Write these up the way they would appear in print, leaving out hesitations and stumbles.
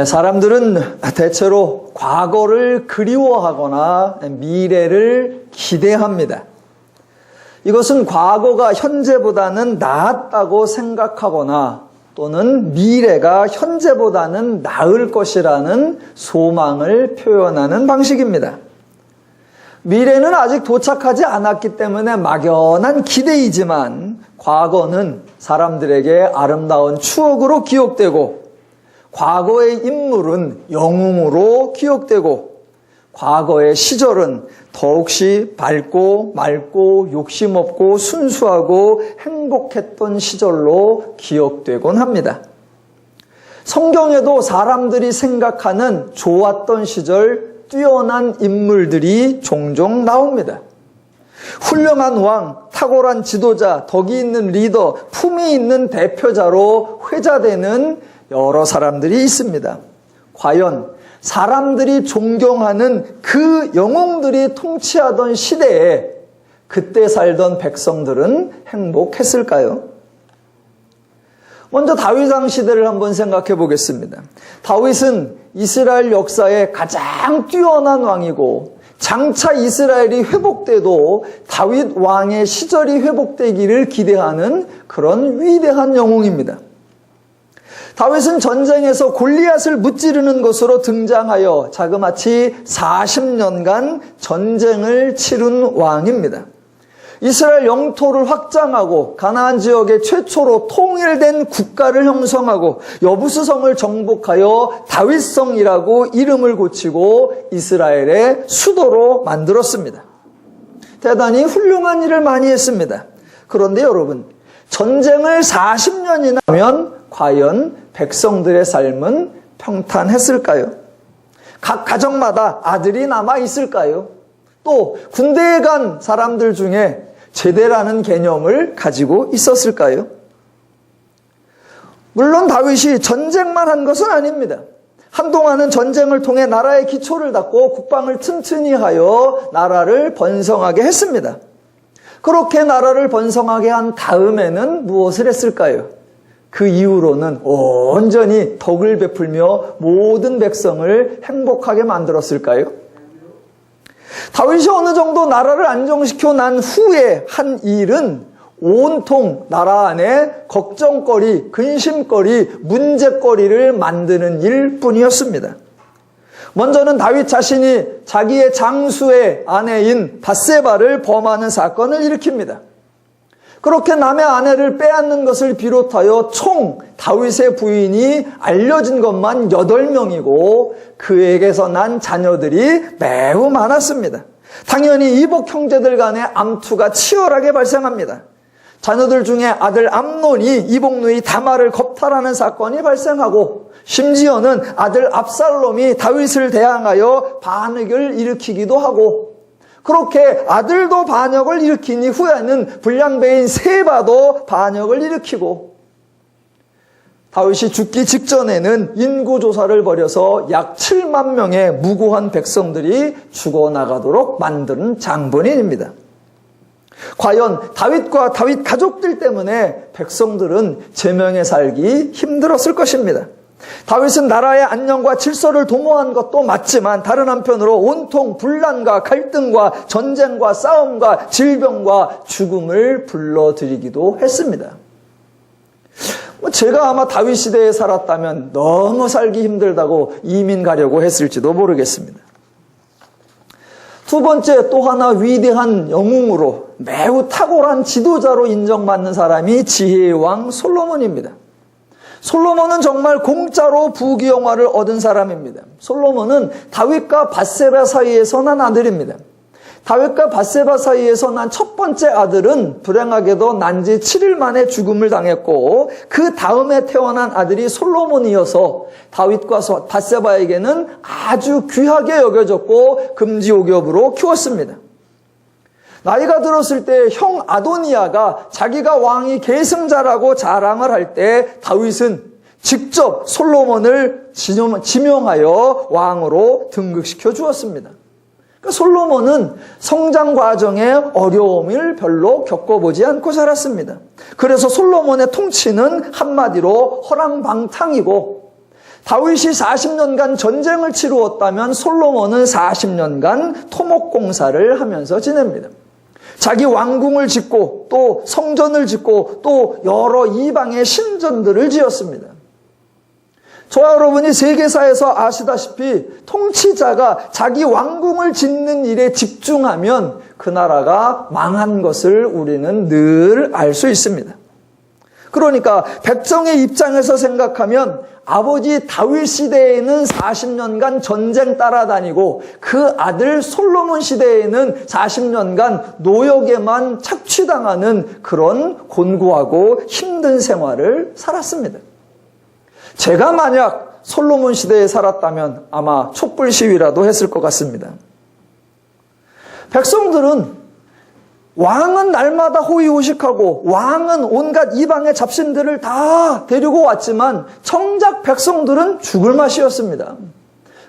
사람들은 대체로 과거를 그리워하거나 미래를 기대합니다. 이것은 과거가 현재보다는 나았다고 생각하거나 또는 미래가 현재보다는 나을 것이라는 소망을 표현하는 방식입니다. 미래는 아직 도착하지 않았기 때문에 막연한 기대이지만 과거는 사람들에게 아름다운 추억으로 기억되고 과거의 인물은 영웅으로 기억되고 과거의 시절은 더욱이 밝고 맑고 욕심없고 순수하고 행복했던 시절로 기억되곤 합니다. 성경에도 사람들이 생각하는 좋았던 시절, 뛰어난 인물들이 종종 나옵니다. 훌륭한 왕, 탁월한 지도자, 덕이 있는 리더, 품이 있는 대표자로 회자되는 여러 사람들이 있습니다. 과연 사람들이 존경하는 그 영웅들이 통치하던 시대에 그때 살던 백성들은 행복했을까요? 먼저 다윗 왕 시대를 한번 생각해 보겠습니다. 다윗은 이스라엘 역사의 가장 뛰어난 왕이고 장차 이스라엘이 회복돼도 다윗 왕의 시절이 회복되기를 기대하는 그런 위대한 영웅입니다. 다윗은 전쟁에서 골리앗을 무찌르는 것으로 등장하여 자그마치 40년간 전쟁을 치른 왕입니다. 이스라엘 영토를 확장하고 가나안 지역의 최초로 통일된 국가를 형성하고 여부스성을 정복하여 다윗성이라고 이름을 고치고 이스라엘의 수도로 만들었습니다. 대단히 훌륭한 일을 많이 했습니다. 그런데 여러분, 전쟁을 40년이나 하면 과연 백성들의 삶은 평탄했을까요? 각 가정마다 아들이 남아 있을까요? 또 군대에 간 사람들 중에 제대라는 개념을 가지고 있었을까요? 물론 다윗이 전쟁만 한 것은 아닙니다. 한동안은 전쟁을 통해 나라의 기초를 닦고 국방을 튼튼히 하여 나라를 번성하게 했습니다. 그렇게 나라를 번성하게 한 다음에는 무엇을 했을까요? 그 이후로는 온전히 덕을 베풀며 모든 백성을 행복하게 만들었을까요? 다윗이 어느 정도 나라를 안정시켜 난 후에 한 일은 온통 나라 안에 걱정거리, 근심거리, 문제거리를 만드는 일뿐이었습니다. 먼저는 다윗 자신이 자기의 장수의 아내인 밧세바를 범하는 사건을 일으킵니다. 그렇게 남의 아내를 빼앗는 것을 비롯하여 총 다윗의 부인이 알려진 것만 8명이고 그에게서 난 자녀들이 매우 많았습니다. 당연히 이복 형제들 간의 암투가 치열하게 발생합니다. 자녀들 중에 아들 암논이 이복 누이 다말을 겁탈하는 사건이 발생하고 심지어는 아들 압살롬이 다윗을 대항하여 반역을 일으키기도 하고 그렇게 아들도 반역을 일으킨 이후에는 불량배인 세바도 반역을 일으키고 다윗이 죽기 직전에는 인구조사를 벌여서 약 7만 명의 무고한 백성들이 죽어나가도록 만드는 장본인입니다. 과연 다윗과 다윗 가족들 때문에 백성들은 제명에 살기 힘들었을 것입니다. 다윗은 나라의 안녕과 질서를 도모한 것도 맞지만 다른 한편으로 온통 분란과 갈등과 전쟁과 싸움과 질병과 죽음을 불러들이기도 했습니다. 제가 아마 다윗 시대에 살았다면 너무 살기 힘들다고 이민 가려고 했을지도 모르겠습니다. 두 번째, 또 하나 위대한 영웅으로 매우 탁월한 지도자로 인정받는 사람이 지혜의 왕 솔로몬입니다. 솔로몬은 정말 공짜로 부귀영화를 얻은 사람입니다. 솔로몬은 다윗과 밧세바 사이에서 난 아들입니다. 다윗과 밧세바 사이에서 난 첫 번째 아들은 불행하게도 난 지 7일 만에 죽음을 당했고 그 다음에 태어난 아들이 솔로몬이어서 다윗과 밧세바에게는 아주 귀하게 여겨졌고 금지옥엽으로 키웠습니다. 나이가 들었을 때 형 아도니아가 자기가 왕이 계승자라고 자랑을 할 때 다윗은 직접 솔로몬을 지명하여 왕으로 등극시켜 주었습니다. 솔로몬은 성장 과정에 어려움을 별로 겪어보지 않고 자랐습니다. 그래서 솔로몬의 통치는 한마디로 허랑방탕이고 다윗이 40년간 전쟁을 치루었다면 솔로몬은 40년간 토목공사를 하면서 지냅니다. 자기 왕궁을 짓고 또 성전을 짓고 또 여러 이방의 신전들을 지었습니다. 저와 여러분이 세계사에서 아시다시피 통치자가 자기 왕궁을 짓는 일에 집중하면 그 나라가 망한 것을 우리는 늘 알 수 있습니다. 그러니까 백성의 입장에서 생각하면 아버지 다윗 시대에는 40년간 전쟁 따라다니고 그 아들 솔로몬 시대에는 40년간 노역에만 착취당하는 그런 곤고하고 힘든 생활을 살았습니다. 제가 만약 솔로몬 시대에 살았다면 아마 촛불 시위라도 했을 것 같습니다. 백성들은 왕은 날마다 호의호식하고 왕은 온갖 이방의 잡신들을 다 데리고 왔지만 정작 백성들은 죽을 맛이었습니다.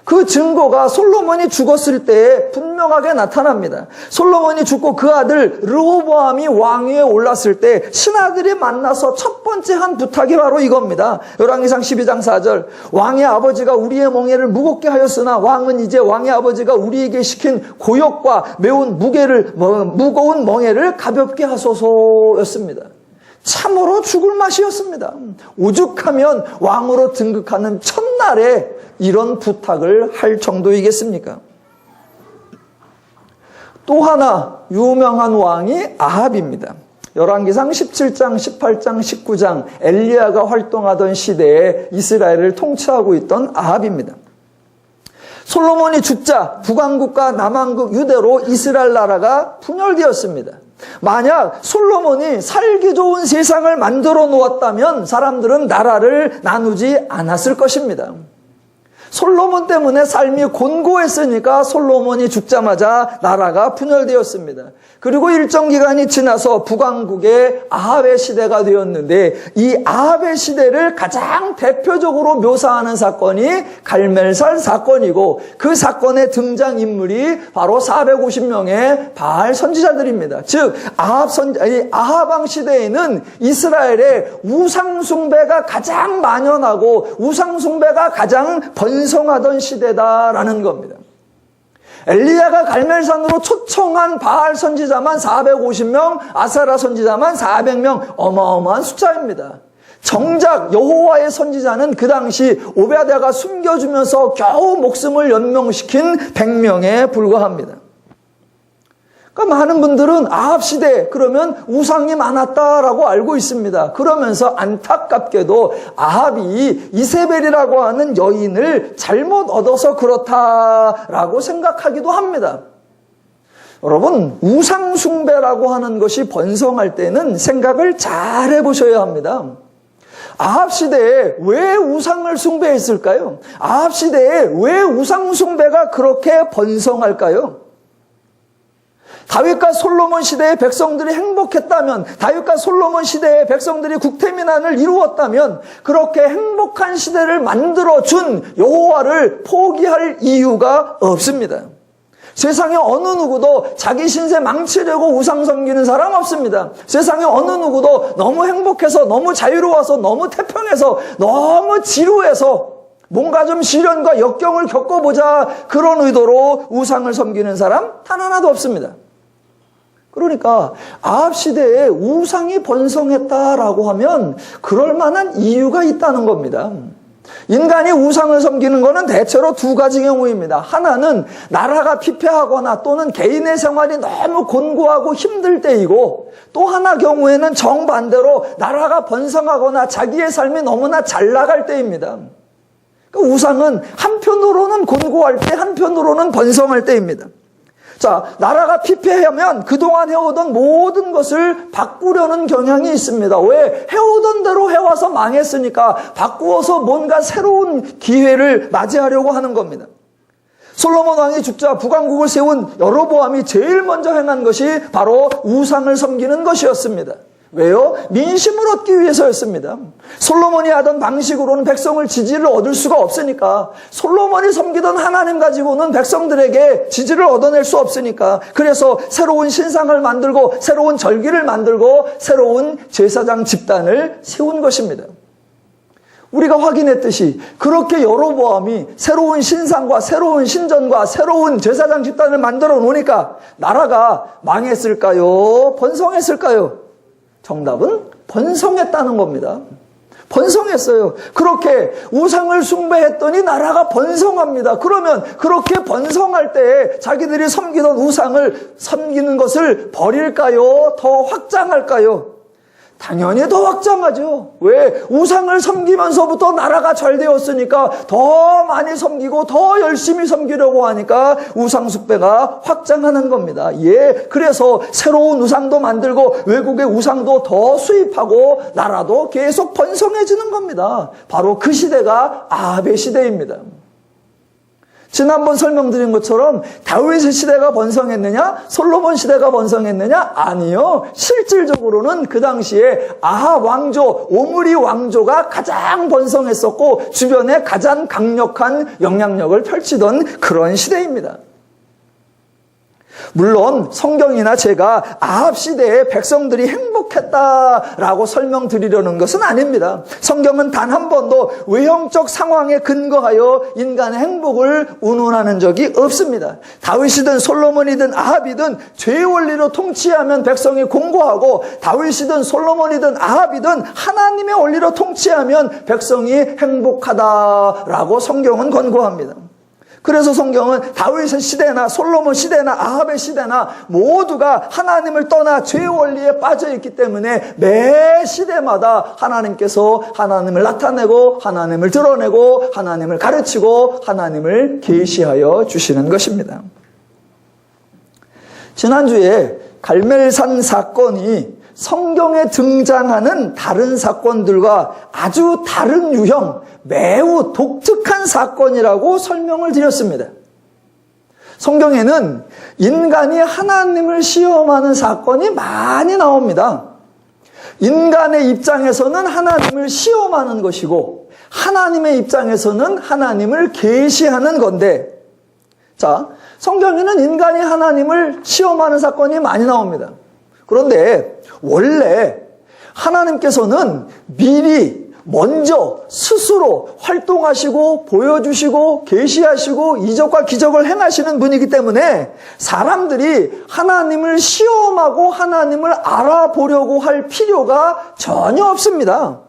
그 증거가 솔로몬이 죽었을 때에 분명하게 나타납니다. 솔로몬이 죽고 그 아들 르호보암이 왕위에 올랐을 때 신하들이 만나서 첫 번째 한 부탁이 바로 이겁니다. 열왕기상 12장 4절 왕의 아버지가 우리의 멍에를 무겁게 하였으나 왕은 이제 왕의 아버지가 우리에게 시킨 고역과 매운 무거운 멍에를 가볍게 하소서였습니다. 참으로 죽을 맛이었습니다. 오죽하면 왕으로 등극하는 첫날에 이런 부탁을 할 정도이겠습니까? 또 하나 유명한 왕이 아합입니다. 열왕기상 17장, 18장, 19장 엘리야가 활동하던 시대에 이스라엘을 통치하고 있던 아합입니다. 솔로몬이 죽자 북왕국과 남왕국 유대로 이스라엘 나라가 분열되었습니다. 만약 솔로몬이 살기 좋은 세상을 만들어 놓았다면 사람들은 나라를 나누지 않았을 것입니다. 솔로몬 때문에 삶이 곤고했으니까 솔로몬이 죽자마자 나라가 분열되었습니다. 그리고 일정 기간이 지나서 북왕국의 아합의 시대가 되었는데 이 아합의 시대를 가장 대표적으로 묘사하는 사건이 갈멜살 사건이고 그 사건의 등장인물이 바로 450명의 바알 선지자들입니다. 즉 아합 왕 시대에는 이스라엘의 우상숭배가 가장 만연하고 우상숭배가 가장 번성하던 시대다라는 겁니다. 엘리야가 갈멜산으로 초청한 바알 선지자만 450명, 아사라 선지자만 400명, 어마어마한 숫자입니다. 정작 여호와의 선지자는 그 당시 오베드야가 숨겨주면서 겨우 목숨을 연명시킨 100명에 불과합니다. 그러니까 많은 분들은 아합 시대 그러면 우상이 많았다라고 알고 있습니다. 그러면서 안타깝게도 아합이 이세벨이라고 하는 여인을 잘못 얻어서 그렇다라고 생각하기도 합니다. 여러분, 우상 숭배라고 하는 것이 번성할 때는 생각을 잘 해보셔야 합니다. 아합 시대에 왜 우상을 숭배했을까요? 아합 시대에 왜 우상 숭배가 그렇게 번성할까요? 다윗과 솔로몬 시대의 백성들이 행복했다면, 다윗과 솔로몬 시대의 백성들이 국태민안을 이루었다면 그렇게 행복한 시대를 만들어준 여호와를 포기할 이유가 없습니다. 세상에 어느 누구도 자기 신세 망치려고 우상 섬기는 사람 없습니다. 세상에 어느 누구도 너무 행복해서, 너무 자유로워서, 너무 태평해서, 너무 지루해서 뭔가 좀 시련과 역경을 겪어보자 그런 의도로 우상을 섬기는 사람 단 하나도 없습니다. 그러니까 아합 시대에 우상이 번성했다라고 하면 그럴 만한 이유가 있다는 겁니다. 인간이 우상을 섬기는 것은 대체로 두 가지 경우입니다. 하나는 나라가 피폐하거나 또는 개인의 생활이 너무 곤고하고 힘들 때이고, 또 하나 경우에는 정반대로 나라가 번성하거나 자기의 삶이 너무나 잘 나갈 때입니다. 그러니까 우상은 한편으로는 곤고할 때, 한편으로는 번성할 때입니다. 자, 나라가 피폐하면 그동안 해오던 모든 것을 바꾸려는 경향이 있습니다. 왜? 해오던 대로 해와서 망했으니까 바꾸어서 뭔가 새로운 기회를 맞이하려고 하는 겁니다. 솔로몬 왕이 죽자 북왕국을 세운 여로보암이 제일 먼저 행한 것이 바로 우상을 섬기는 것이었습니다. 왜요? 민심을 얻기 위해서였습니다. 솔로몬이 하던 방식으로는 백성을 지지를 얻을 수가 없으니까, 솔로몬이 섬기던 하나님 가지고는 백성들에게 지지를 얻어낼 수 없으니까, 그래서 새로운 신상을 만들고 새로운 절기를 만들고 새로운 제사장 집단을 세운 것입니다. 우리가 확인했듯이 그렇게 여로보암이 새로운 신상과 새로운 신전과 새로운 제사장 집단을 만들어 놓으니까 나라가 망했을까요? 번성했을까요? 정답은 번성했다는 겁니다. 번성했어요. 그렇게 우상을 숭배했더니 나라가 번성합니다. 그러면 그렇게 번성할 때 자기들이 섬기던 우상을 섬기는 것을 버릴까요? 더 확장할까요? 당연히 더 확장하죠. 왜? 우상을 섬기면서부터 나라가 잘 되었으니까 더 많이 섬기고 더 열심히 섬기려고 하니까 우상 숭배가 확장하는 겁니다. 예, 그래서 새로운 우상도 만들고 외국의 우상도 더 수입하고 나라도 계속 번성해지는 겁니다. 바로 그 시대가 아합의 시대입니다. 지난번 설명드린 것처럼 다윗의 시대가 번성했느냐? 솔로몬 시대가 번성했느냐? 아니요. 실질적으로는 그 당시에 아합 왕조, 오므리 왕조가 가장 번성했었고 주변에 가장 강력한 영향력을 펼치던 그런 시대입니다. 물론 성경이나 제가 아합 시대에 백성들이 행복했다라고 설명드리려는 것은 아닙니다. 성경은 단 한 번도 외형적 상황에 근거하여 인간의 행복을 운운하는 적이 없습니다. 다윗이든 솔로몬이든 아합이든 죄의 원리로 통치하면 백성이 공고하고 다윗이든 솔로몬이든 아합이든 하나님의 원리로 통치하면 백성이 행복하다라고 성경은 권고합니다. 그래서 성경은 다윗의 시대나 솔로몬 시대나 아합의 시대나 모두가 하나님을 떠나 죄의 원리에 빠져 있기 때문에 매 시대마다 하나님께서 하나님을 나타내고 하나님을 드러내고 하나님을 가르치고 하나님을 계시하여 주시는 것입니다. 지난주에 갈멜산 사건이 성경에 등장하는 다른 사건들과 아주 다른 유형, 매우 독특한 사건이라고 설명을 드렸습니다. 성경에는 인간이 하나님을 시험하는 사건이 많이 나옵니다. 인간의 입장에서는 하나님을 시험하는 것이고 하나님의 입장에서는 하나님을 계시하는 건데, 자, 성경에는 인간이 하나님을 시험하는 사건이 많이 나옵니다. 그런데 원래 하나님께서는 미리 먼저 스스로 활동하시고 보여주시고 계시하시고 이적과 기적을 행하시는 분이기 때문에 사람들이 하나님을 시험하고 하나님을 알아보려고 할 필요가 전혀 없습니다.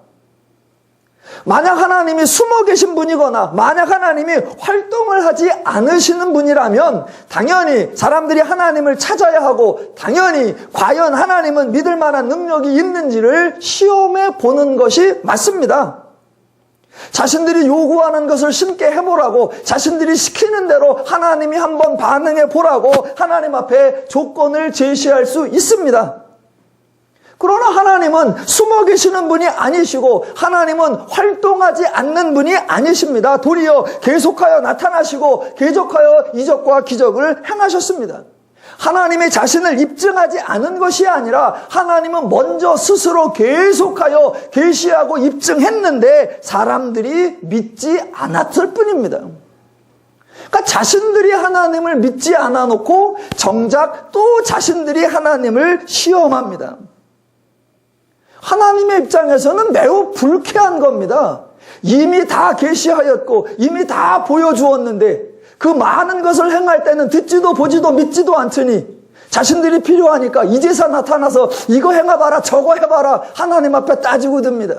만약 하나님이 숨어 계신 분이거나 만약 하나님이 활동을 하지 않으시는 분이라면 당연히 사람들이 하나님을 찾아야 하고 당연히 과연 하나님은 믿을 만한 능력이 있는지를 시험해 보는 것이 맞습니다. 자신들이 요구하는 것을 심게 해보라고 자신들이 시키는 대로 하나님이 한번 반응해 보라고 하나님 앞에 조건을 제시할 수 있습니다. 그러나 하나님은 숨어 계시는 분이 아니시고 하나님은 활동하지 않는 분이 아니십니다. 도리어 계속하여 나타나시고 계속하여 이적과 기적을 행하셨습니다. 하나님이 자신을 입증하지 않은 것이 아니라 하나님은 먼저 스스로 계속하여 계시하고 입증했는데 사람들이 믿지 않았을 뿐입니다. 그러니까 자신들이 하나님을 믿지 않아 놓고 정작 또 자신들이 하나님을 시험합니다. 하나님의 입장에서는 매우 불쾌한 겁니다. 이미 다 계시하였고 이미 다 보여주었는데 그 많은 것을 행할 때는 듣지도 보지도 믿지도 않더니 자신들이 필요하니까 이제서 나타나서 이거 행해봐라 저거 해봐라 하나님 앞에 따지고 듭니다.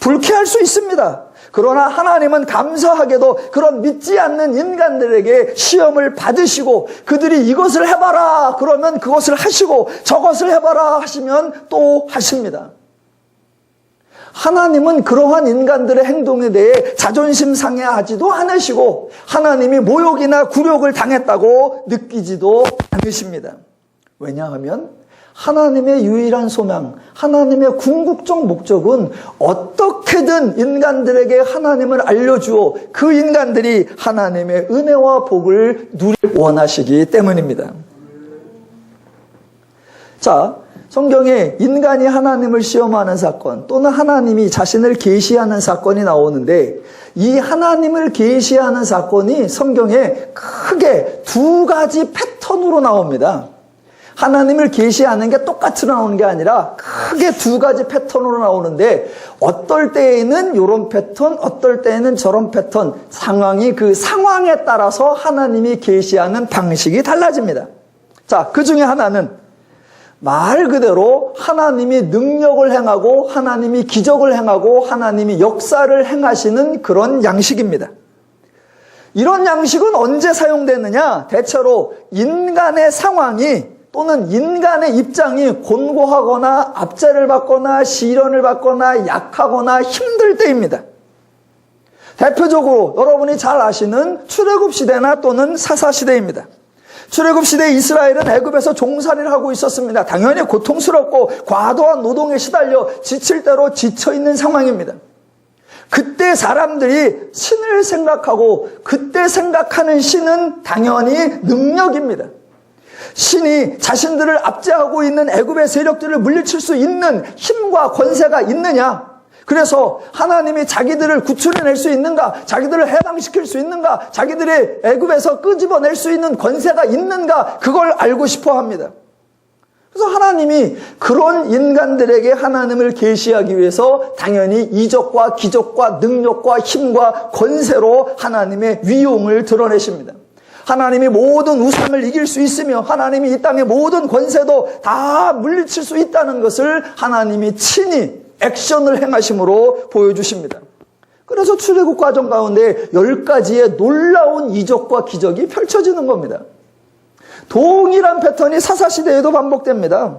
불쾌할 수 있습니다. 그러나 하나님은 감사하게도 그런 믿지 않는 인간들에게 시험을 받으시고 그들이 이것을 해봐라 그러면 그것을 하시고 저것을 해봐라 하시면 또 하십니다. 하나님은 그러한 인간들의 행동에 대해 자존심 상해하지도 않으시고 하나님이 모욕이나 굴욕을 당했다고 느끼지도 않으십니다. 왜냐하면 하나님의 유일한 소망, 하나님의 궁극적 목적은 어떻게든 인간들에게 하나님을 알려주어 그 인간들이 하나님의 은혜와 복을 누리길 원하시기 때문입니다. 자, 성경에 인간이 하나님을 시험하는 사건 또는 하나님이 자신을 계시하는 사건이 나오는데 이 하나님을 계시하는 사건이 성경에 크게 두 가지 패턴으로 나옵니다. 하나님을 계시하는 게 똑같이 나오는 게 아니라 크게 두 가지 패턴으로 나오는데 어떨 때에는 이런 패턴, 어떨 때에는 저런 패턴, 상황이 그 상황에 따라서 하나님이 계시하는 방식이 달라집니다. 자, 그 중에 하나는 말 그대로 하나님이 능력을 행하고 하나님이 기적을 행하고 하나님이 역사를 행하시는 그런 양식입니다. 이런 양식은 언제 사용되느냐? 대체로 인간의 상황이 또는 인간의 입장이 곤고하거나 압제를 받거나 시련을 받거나 약하거나 힘들 때입니다. 대표적으로 여러분이 잘 아시는 출애굽 시대나 또는 사사 시대입니다. 출애굽 시대 이스라엘은 애굽에서 종살이를 하고 있었습니다. 당연히 고통스럽고 과도한 노동에 시달려 지칠 대로 지쳐있는 상황입니다. 그때 사람들이 신을 생각하고 그때 생각하는 신은 당연히 능력입니다. 신이 자신들을 압제하고 있는 애굽의 세력들을 물리칠 수 있는 힘과 권세가 있느냐? 그래서 하나님이 자기들을 구출해낼 수 있는가? 자기들을 해방시킬 수 있는가? 자기들의 애굽에서 끄집어낼 수 있는 권세가 있는가? 그걸 알고 싶어 합니다. 그래서 하나님이 그런 인간들에게 하나님을 계시하기 위해서 당연히 이적과 기적과 능력과 힘과 권세로 하나님의 위용을 드러내십니다. 하나님이 모든 우상을 이길 수 있으며 하나님이 이 땅의 모든 권세도 다 물리칠 수 있다는 것을 하나님이 친히 액션을 행하심으로 보여주십니다. 그래서 출애굽 과정 가운데 10가지의 놀라운 이적과 기적이 펼쳐지는 겁니다. 동일한 패턴이 사사시대에도 반복됩니다.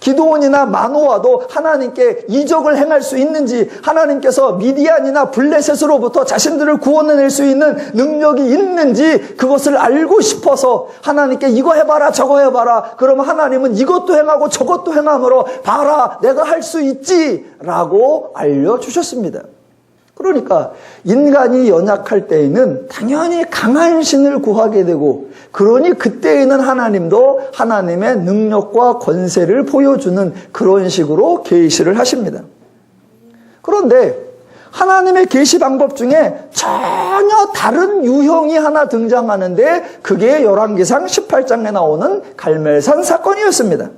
기드온이나 마노아도 하나님께 이적을 행할 수 있는지, 하나님께서 미디안이나 블레셋으로부터 자신들을 구원해낼 수 있는 능력이 있는지 그것을 알고 싶어서 하나님께 이거 해봐라 저거 해봐라, 그러면 하나님은 이것도 행하고 저것도 행함으로 봐라 내가 할 수 있지 라고 알려주셨습니다. 그러니까 인간이 연약할 때에는 당연히 강한 신을 구하게 되고, 그러니 그때에는 하나님도 하나님의 능력과 권세를 보여주는 그런 식으로 계시를 하십니다. 그런데 하나님의 계시 방법 중에 전혀 다른 유형이 하나 등장하는데 그게 열왕기상 18장에 나오는 갈멜산 사건이었습니다.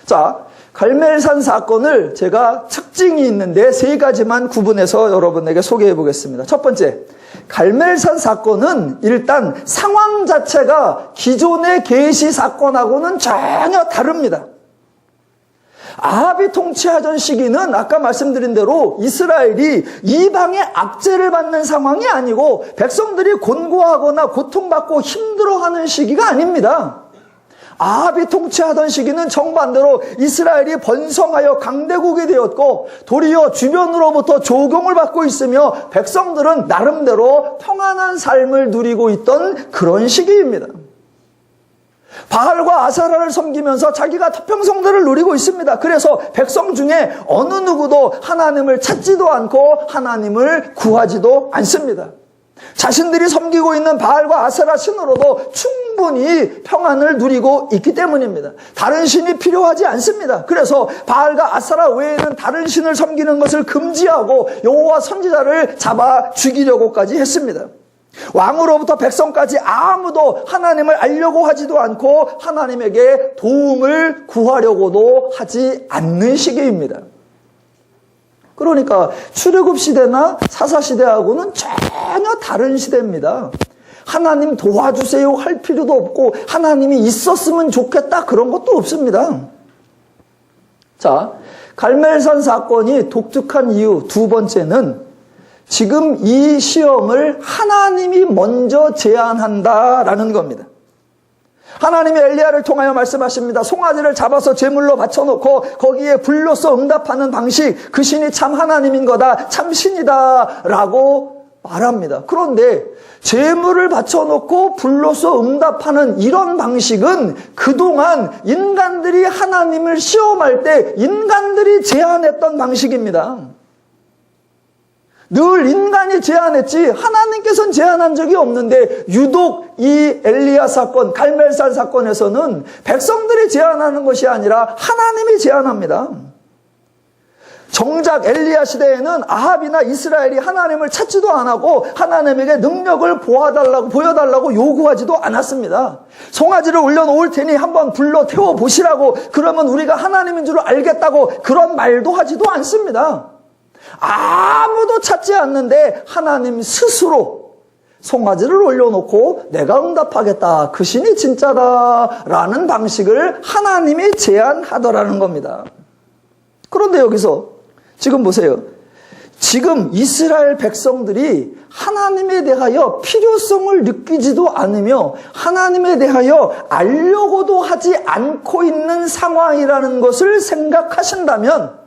자, 갈멜산 사건을 제가 특징이 있는데 3가지만 구분해서 여러분에게 소개해 보겠습니다. 첫 번째, 갈멜산 사건은 일단 상황 자체가 기존의 계시 사건하고는 전혀 다릅니다. 아합이 통치하던 시기는 아까 말씀드린 대로 이스라엘이 이방의 압제를 받는 상황이 아니고 백성들이 곤고하거나 고통받고 힘들어하는 시기가 아닙니다. 아합이 통치하던 시기는 정반대로 이스라엘이 번성하여 강대국이 되었고 도리어 주변으로부터 조공을 받고 있으며 백성들은 나름대로 평안한 삶을 누리고 있던 그런 시기입니다. 바알과 아세라를 섬기면서 자기가 태평성대를 누리고 있습니다. 그래서 백성 중에 어느 누구도 하나님을 찾지도 않고 하나님을 구하지도 않습니다. 자신들이 섬기고 있는 바알과 아세라 신으로도 충분히 평안을 누리고 있기 때문입니다. 다른 신이 필요하지 않습니다. 그래서 바알과 아세라 외에는 다른 신을 섬기는 것을 금지하고 여호와 선지자를 잡아 죽이려고까지 했습니다. 왕으로부터 백성까지 아무도 하나님을 알려고 하지도 않고 하나님에게 도움을 구하려고도 하지 않는 시기입니다. 그러니까 출애굽 시대나 사사 시대하고는 전혀 다른 시대입니다. 하나님 도와주세요 할 필요도 없고 하나님이 있었으면 좋겠다 그런 것도 없습니다. 자, 갈멜산 사건이 독특한 이유 두 번째는 지금 이 시험을 하나님이 먼저 제안한다라는 겁니다. 하나님이 엘리야를 통하여 말씀하십니다. 송아지를 잡아서 제물로 바쳐놓고 거기에 불로써 응답하는 방식, 그 신이 참 하나님인 거다, 참 신이다 라고 말합니다. 그런데 제물을 바쳐놓고 불로써 응답하는 이런 방식은 그동안 인간들이 하나님을 시험할 때 인간들이 제안했던 방식입니다. 늘 인간이 제안했지 하나님께서는 제안한 적이 없는데 유독 이 엘리야 사건, 갈멜산 사건에서는 백성들이 제안하는 것이 아니라 하나님이 제안합니다. 정작 엘리야 시대에는 아합이나 이스라엘이 하나님을 찾지도 않았고 하나님에게 능력을 보여달라고 요구하지도 않았습니다. 송아지를 올려놓을 테니 한번 불러 태워보시라고, 그러면 우리가 하나님인 줄 알겠다고 그런 말도 하지도 않습니다. 아무도 찾지 않는데 하나님 스스로 송아지를 올려놓고 내가 응답하겠다, 그 신이 진짜다라는 방식을 하나님이 제안하더라는 겁니다. 그런데 여기서 지금 보세요. 지금 이스라엘 백성들이 하나님에 대하여 필요성을 느끼지도 않으며 하나님에 대하여 알려고도 하지 않고 있는 상황이라는 것을 생각하신다면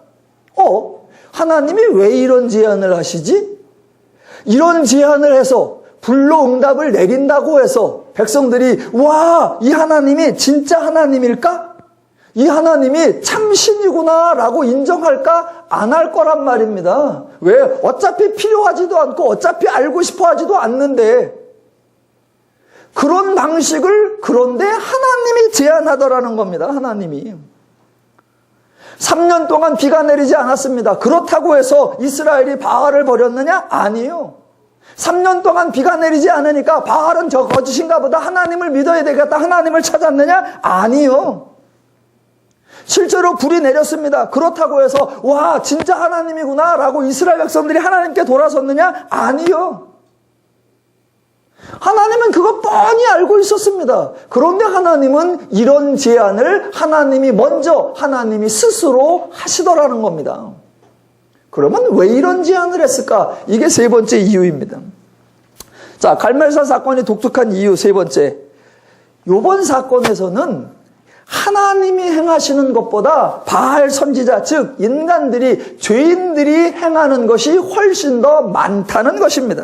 하나님이 왜 이런 제안을 하시지? 이런 제안을 해서 불로 응답을 내린다고 해서 백성들이 와, 이 하나님이 진짜 하나님일까? 이 하나님이 참신이구나 라고 인정할까? 안 할 거란 말입니다. 왜? 어차피 필요하지도 않고 어차피 알고 싶어 하지도 않는데, 그런 방식을 그런데 하나님이 제안하더라는 겁니다. 하나님이 3년 동안 비가 내리지 않았습니다. 그렇다고 해서 이스라엘이 바알을 버렸느냐? 아니에요. 3년 동안 비가 내리지 않으니까 바알은 저 거짓인가 보다, 하나님을 믿어야 되겠다, 하나님을 찾았느냐? 아니요. 실제로 불이 내렸습니다. 그렇다고 해서 와, 진짜 하나님이구나 라고 이스라엘 백성들이 하나님께 돌아섰느냐? 아니요. 하나님은 그거 뻔히 알고 있었습니다. 그런데 하나님은 이런 제안을 하나님이 스스로 하시더라는 겁니다. 그러면 왜 이런 제안을 했을까? 이게 세 번째 이유입니다. 자, 갈멜산 사건이 독특한 이유 세 번째. 이번 사건에서는 하나님이 행하시는 것보다 바알 선지자, 즉 인간들이, 죄인들이 행하는 것이 훨씬 더 많다는 것입니다.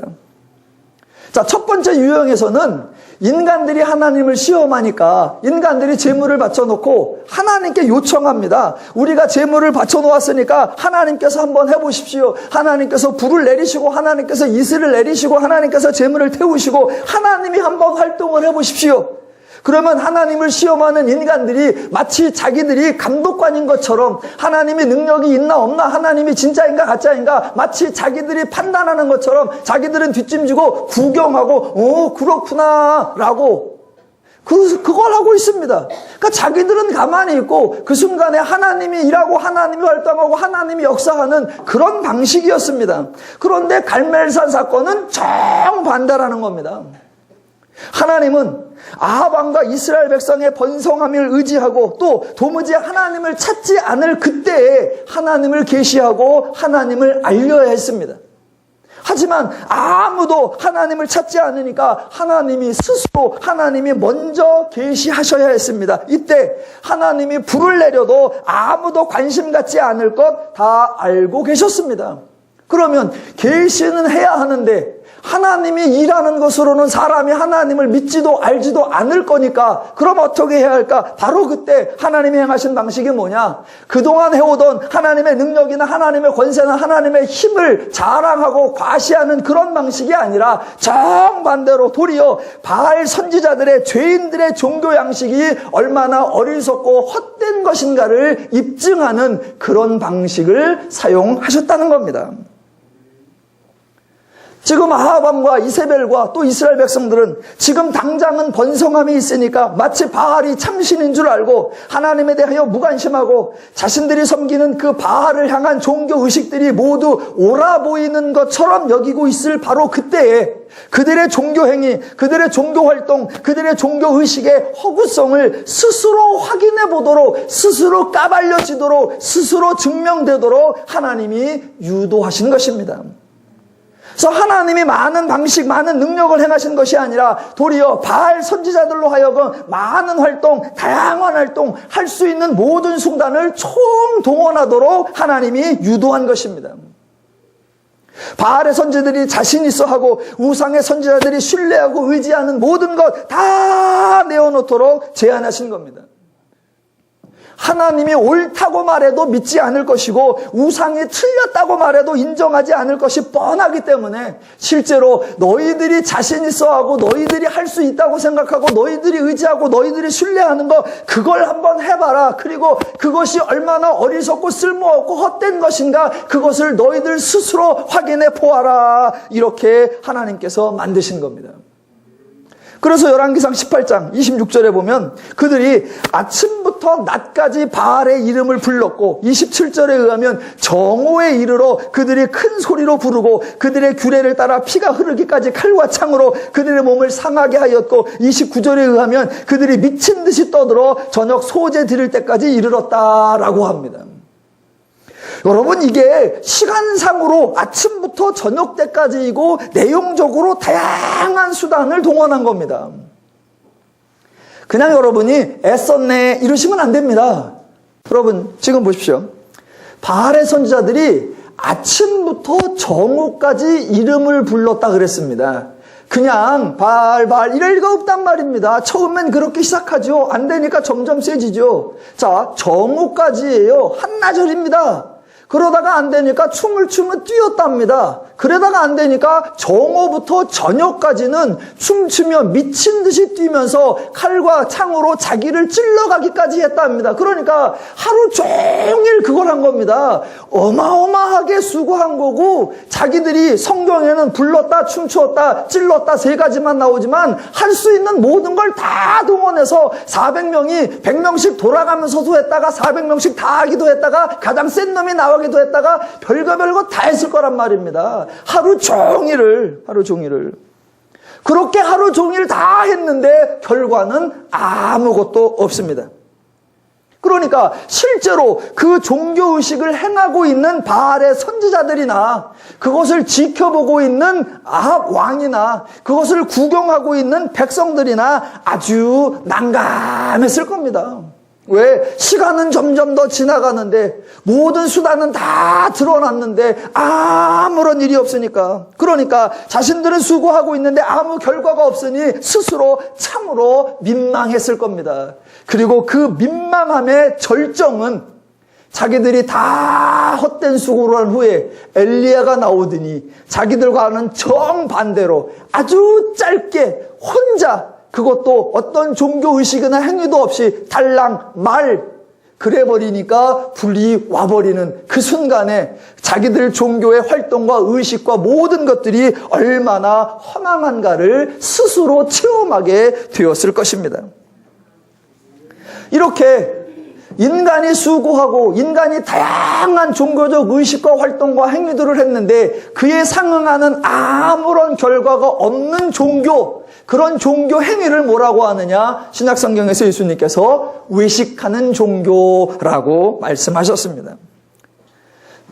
자, 첫 번째 유형에서는 인간들이 하나님을 시험하니까 인간들이 제물을 바쳐놓고 하나님께 요청합니다. 우리가 제물을 바쳐놓았으니까 하나님께서 한번 해보십시오. 하나님께서 불을 내리시고 하나님께서 이슬을 내리시고 하나님께서 제물을 태우시고 하나님이 한번 활동을 해보십시오. 그러면 하나님을 시험하는 인간들이 마치 자기들이 감독관인 것처럼 하나님의 능력이 있나 없나, 하나님이 진짜인가 가짜인가 마치 자기들이 판단하는 것처럼 자기들은 뒷짐지고 구경하고 그렇구나 라고 그걸 하고 있습니다. 그러니까 자기들은 가만히 있고 그 순간에 하나님이 일하고 하나님이 활동하고 하나님이 역사하는 그런 방식이었습니다. 그런데 갈멜산 사건은 정반대라는 겁니다. 하나님은 아합 왕과 이스라엘 백성의 번성함을 의지하고 또 도무지 하나님을 찾지 않을 그때에 하나님을 계시하고 하나님을 알려야 했습니다. 하지만 아무도 하나님을 찾지 않으니까 하나님이 먼저 계시하셔야 했습니다. 이때 하나님이 불을 내려도 아무도 관심 갖지 않을 것 다 알고 계셨습니다. 그러면 계시는 해야 하는데 하나님이 일하는 것으로는 사람이 하나님을 믿지도 알지도 않을 거니까 그럼 어떻게 해야 할까? 바로 그때 하나님이 행하신 방식이 뭐냐? 그동안 해오던 하나님의 능력이나 하나님의 권세나 하나님의 힘을 자랑하고 과시하는 그런 방식이 아니라 정반대로 도리어 바알 선지자들의, 죄인들의 종교 양식이 얼마나 어리석고 헛된 것인가를 입증하는 그런 방식을 사용하셨다는 겁니다. 지금 아합 왕과 이세벨과 또 이스라엘 백성들은 지금 당장은 번성함이 있으니까 마치 바알이 참신인 줄 알고 하나님에 대하여 무관심하고 자신들이 섬기는 그 바알을 향한 종교 의식들이 모두 옳아 보이는 것처럼 여기고 있을 바로 그때에 그들의 종교 행위, 그들의 종교 활동, 그들의 종교 의식의 허구성을 스스로 확인해 보도록, 스스로 까발려지도록, 스스로 증명되도록 하나님이 유도하신 것입니다. 그래서 하나님이 많은 방식, 많은 능력을 행하신 것이 아니라 도리어 바알 선지자들로 하여금 많은 활동, 다양한 활동, 할 수 있는 모든 수단을 총동원하도록 하나님이 유도한 것입니다. 바알의 선지자들이 자신 있어 하고 우상의 선지자들이 신뢰하고 의지하는 모든 것 다 내어놓도록 제안하신 겁니다. 하나님이 옳다고 말해도 믿지 않을 것이고 우상이 틀렸다고 말해도 인정하지 않을 것이 뻔하기 때문에 실제로 너희들이 자신 있어 하고 너희들이 할 수 있다고 생각하고 너희들이 의지하고 너희들이 신뢰하는 거 그걸 한번 해봐라. 그리고 그것이 얼마나 어리석고 쓸모없고 헛된 것인가 그것을 너희들 스스로 확인해 보아라. 이렇게 하나님께서 만드신 겁니다. 그래서 열왕기상 18장 26절에 보면 그들이 아침부터 낮까지 바알의 이름을 불렀고 27절에 의하면 정오에 이르러 그들이 큰 소리로 부르고 그들의 규례를 따라 피가 흐르기까지 칼과 창으로 그들의 몸을 상하게 하였고 29절에 의하면 그들이 미친 듯이 떠들어 저녁 소제 드릴 때까지 이르렀다라고 합니다. 여러분 이게 시간상으로 아침부터 저녁 때까지이고 내용적으로 다양한 수단을 동원한 겁니다. 그냥 여러분이 애썼네 이러시면 안 됩니다. 여러분 지금 보십시오. 바알의 선지자들이 아침부터 정오까지 이름을 불렀다 그랬습니다. 그냥 바알 이럴 리가 없단 말입니다. 처음엔 그렇게 시작하죠. 안 되니까 점점 세지죠. 자, 정오까지예요. 한나절입니다. 그러다가 안 되니까 춤을 뛰었답니다. 그러다가 안 되니까 정오부터 저녁까지는 춤추며 미친 듯이 뛰면서 칼과 창으로 자기를 찔러가기까지 했답니다. 그러니까 하루 종일 그걸 한 겁니다. 어마어마하게 수고한 거고 자기들이 성경에는 불렀다, 춤추었다, 찔렀다 세 가지만 나오지만 할 수 있는 모든 걸 다 동원해서 400명이 100명씩 돌아가면서도 했다가 400명씩 다 하기도 했다가 가장 센 놈이 나오기도 했다가 별거 다 했을 거란 말입니다. 하루 종일을 그렇게 하루 종일 다 했는데 결과는 아무것도 없습니다. 그러니까 실제로 그 종교의식을 행하고 있는 바알의 선지자들이나 그것을 지켜보고 있는 아합 왕이나 그것을 구경하고 있는 백성들이나 아주 난감했을 겁니다. 왜? 시간은 점점 더 지나가는데 모든 수단은 다 드러났는데 아무런 일이 없으니까 그러니까 자신들은 수고하고 있는데 아무 결과가 없으니 스스로 참으로 민망했을 겁니다. 그리고 그 민망함의 절정은 자기들이 다 헛된 수고를 한 후에 엘리야가 나오더니 자기들과는 정반대로 아주 짧게 혼자 그것도 어떤 종교의식이나 행위도 없이 달랑 말 그래버리니까 불이 와버리는 그 순간에 자기들 종교의 활동과 의식과 모든 것들이 얼마나 허망한가를 스스로 체험하게 되었을 것입니다. 이렇게 인간이 수고하고 인간이 다양한 종교적 의식과 활동과 행위들을 했는데 그에 상응하는 아무런 결과가 없는 종교, 그런 종교 행위를 뭐라고 하느냐? 신약성경에서 예수님께서 외식하는 종교라고 말씀하셨습니다.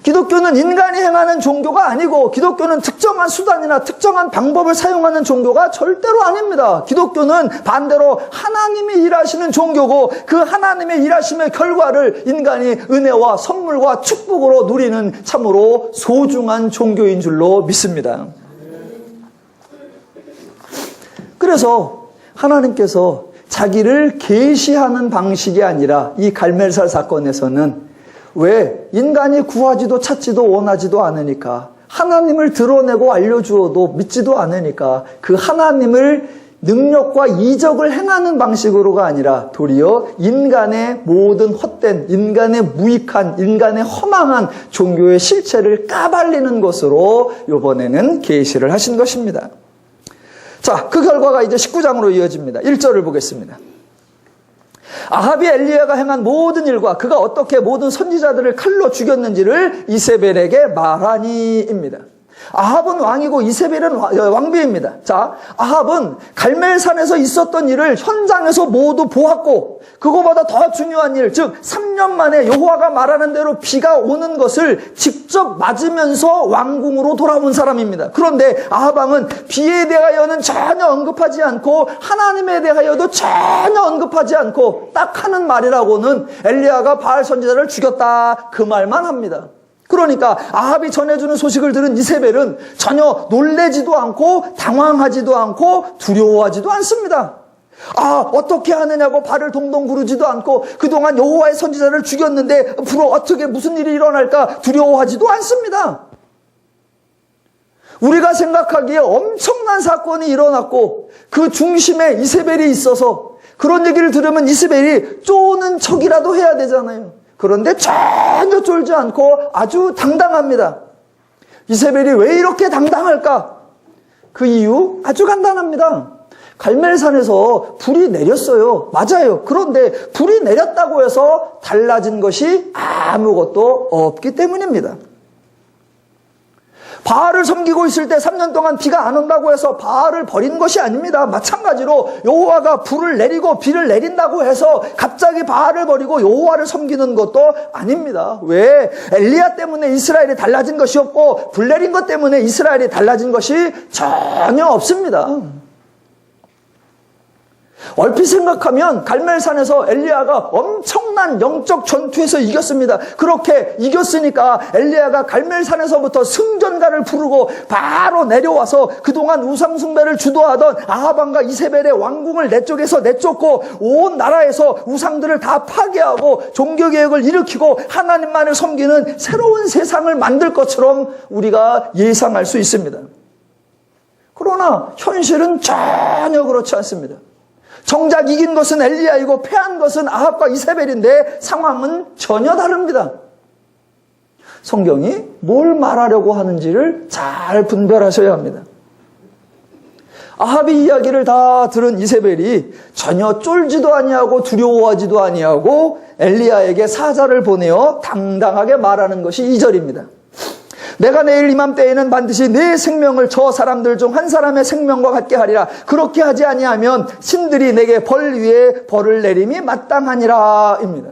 기독교는 인간이 행하는 종교가 아니고 기독교는 특정한 수단이나 특정한 방법을 사용하는 종교가 절대로 아닙니다. 기독교는 반대로 하나님이 일하시는 종교고 그 하나님의 일하심의 결과를 인간이 은혜와 선물과 축복으로 누리는 참으로 소중한 종교인 줄로 믿습니다. 그래서 하나님께서 자기를 계시하는 방식이 아니라 이 갈멜살 사건에서는 왜? 인간이 구하지도 찾지도 원하지도 않으니까 하나님을 드러내고 알려주어도 믿지도 않으니까 그 하나님을 능력과 이적을 행하는 방식으로가 아니라 도리어 인간의 모든 헛된, 인간의 무익한, 인간의 허망한 종교의 실체를 까발리는 것으로 이번에는 계시를 하신 것입니다. 자, 그 결과가 이제 19장으로 이어집니다. 1절을 보겠습니다. 아합이 엘리야가 행한 모든 일과 그가 어떻게 모든 선지자들을 칼로 죽였는지를 이세벨에게 말하니입니다. 아합은 왕이고 이세벨은 왕비입니다. 자, 아합은 갈멜산에서 있었던 일을 현장에서 모두 보았고 그거보다 더 중요한 일, 즉 3년 만에 여호와가 말하는 대로 비가 오는 것을 직접 맞으면서 왕궁으로 돌아온 사람입니다. 그런데 아합 왕은 비에 대하여는 전혀 언급하지 않고 하나님에 대하여도 전혀 언급하지 않고 딱 하는 말이라고는 엘리야가 바알 선지자를 죽였다 그 말만 합니다. 그러니까 아합이 전해주는 소식을 들은 이세벨은 전혀 놀래지도 않고 당황하지도 않고 두려워하지도 않습니다. 어떻게 하느냐고 발을 동동 구르지도 않고 그동안 여호와의 선지자를 죽였는데 앞으로 어떻게 무슨 일이 일어날까 두려워하지도 않습니다. 우리가 생각하기에 엄청난 사건이 일어났고 그 중심에 이세벨이 있어서 그런 얘기를 들으면 이세벨이 쪼는 척이라도 해야 되잖아요. 그런데 전혀 쫄지 않고 아주 당당합니다. 이세벨이 왜 이렇게 당당할까? 그 이유 아주 간단합니다. 갈멜산에서 불이 내렸어요. 맞아요. 그런데 불이 내렸다고 해서 달라진 것이 아무것도 없기 때문입니다. 바알을 섬기고 있을 때 3년 동안 비가 안 온다고 해서 바알을 버린 것이 아닙니다. 마찬가지로 여호와가 불을 내리고 비를 내린다고 해서 갑자기 바알을 버리고 여호와를 섬기는 것도 아닙니다. 왜? 엘리야 때문에 이스라엘이 달라진 것이 없고 불 내린 것 때문에 이스라엘이 달라진 것이 전혀 없습니다. 얼핏 생각하면 갈멜산에서 엘리야가 엄청난 영적 전투에서 이겼습니다. 그렇게 이겼으니까 엘리야가 갈멜산에서부터 승전가를 부르고 바로 내려와서 그동안 우상숭배를 주도하던 아합 왕과 이세벨의 왕궁을 내쪽에서 내쫓고 온 나라에서 우상들을 다 파괴하고 종교개혁을 일으키고 하나님만을 섬기는 새로운 세상을 만들 것처럼 우리가 예상할 수 있습니다. 그러나 현실은 전혀 그렇지 않습니다. 정작 이긴 것은 엘리야이고 패한 것은 아합과 이세벨인데 상황은 전혀 다릅니다. 성경이 뭘 말하려고 하는지를 잘 분별하셔야 합니다. 아합의 이야기를 다 들은 이세벨이 전혀 쫄지도 아니하고 두려워하지도 아니하고 엘리야에게 사자를 보내어 당당하게 말하는 것이 2절입니다. 내가 내일 이맘때에는 반드시 내 생명을 저 사람들 중 한 사람의 생명과 같게 하리라. 그렇게 하지 아니하면 신들이 내게 벌 위에 벌을 내림이 마땅하니라 입니다.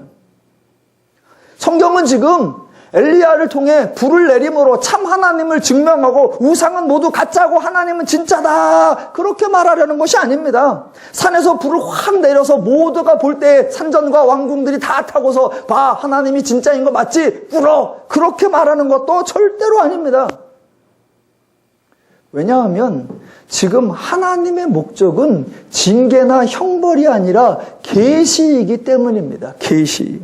성경은 지금 엘리야를 통해 불을 내림으로 참 하나님을 증명하고 우상은 모두 가짜고 하나님은 진짜다 그렇게 말하려는 것이 아닙니다. 산에서 불을 확 내려서 모두가 볼 때 산전과 왕궁들이 다 타고서 봐 하나님이 진짜인 거 맞지? 꿇어 그렇게 말하는 것도 절대로 아닙니다. 왜냐하면 지금 하나님의 목적은 징계나 형벌이 아니라 계시이기 때문입니다. 계시.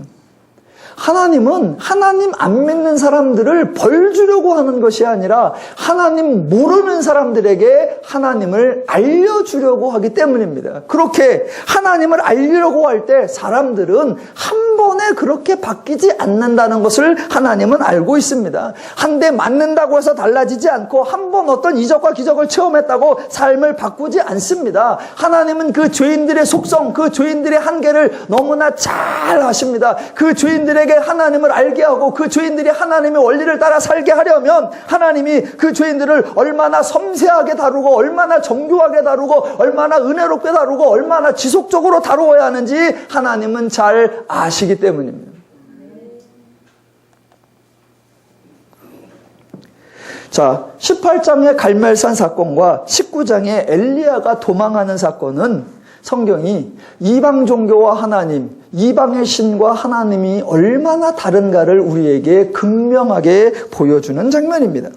하나님은 하나님 안 믿는 사람들을 벌 주려고 하는 것이 아니라 하나님 모르는 사람들에게 하나님을 알려주려고 하기 때문입니다. 그렇게 하나님을 알리려고 할 때 사람들은 한 번에 그렇게 바뀌지 않는다는 것을 하나님은 알고 있습니다. 한 대 맞는다고 해서 달라지지 않고 한 번 어떤 이적과 기적을 체험했다고 삶을 바꾸지 않습니다. 하나님은 그 죄인들의 속성, 그 죄인들의 한계를 너무나 잘 아십니다. 그 죄인들에게 하나님을 알게 하고 그 죄인들이 하나님의 원리를 따라 살게 하려면 하나님이 그 죄인들을 얼마나 섬세하게 다루고 얼마나 정교하게 다루고 얼마나 은혜롭게 다루고 얼마나 지속적으로 다루어야 하는지 하나님은 잘 아시기 때문입니다. 자, 18장의 갈멜산 사건과 19장의 엘리야가 도망하는 사건은 성경이 이방 종교와 하나님, 이방의 신과 하나님이 얼마나 다른가를 우리에게 극명하게 보여주는 장면입니다.